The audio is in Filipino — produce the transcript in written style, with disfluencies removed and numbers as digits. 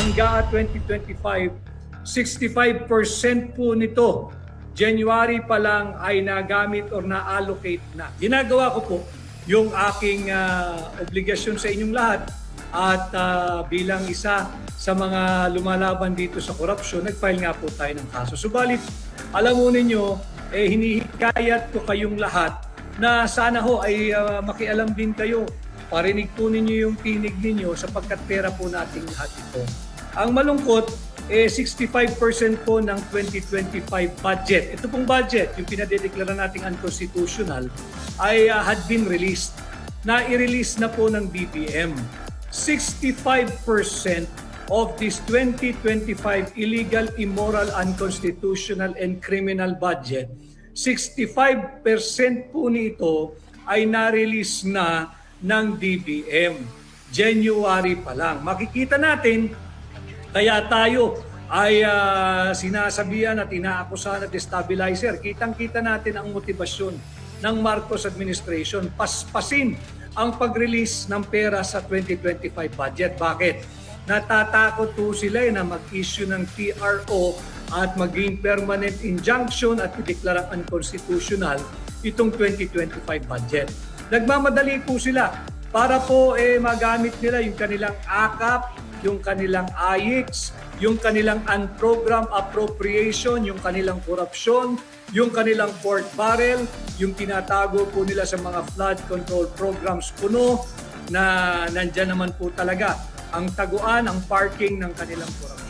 hanggang 2025, 65% po nito January pa lang ay nagamit or na-allocate na. Ginagawa ko po yung aking obligasyon sa inyong lahat at bilang isa sa mga lumalaban dito sa korupsyon, nag-file nga po tayo ng kaso. Subalit, alam mo ninyo, hinihikayat ko kayong lahat na sana ho ay makialam din kayo. Parinig po ninyo yung tinig ninyo sapagkat pera po nating lahat ito. Ang malungkot, 65% po ng 2025 budget. Ito pong budget, yung pinadedeklara nating unconstitutional, ay had been released. Na-i-release na po ng DBM. 65% of this 2025 illegal, immoral, unconstitutional, and criminal budget, 65% po nito ay na-release na ng DBM. January pa lang. Makikita natin, kaya tayo ay sinasabihan at inaakusahan at destabilizer. Kitang-kita natin ang motibasyon ng Marcos administration. Paspasin ang pag-release ng pera sa 2025 budget. Bakit? Natatakot po sila na mag-issue ng TRO at maging permanent injunction at ideklarang unconstitutional itong 2025 budget. Nagmamadali po sila para po magamit nila yung kanilang AKAP, yung kanilang AIX, yung kanilang unprogrammed appropriation, yung kanilang korupsyon, yung kanilang pork barrel, yung tinatago po nila sa mga flood control programs puno na nandyan naman po talaga ang taguan, ang parking ng kanilang korupsyon.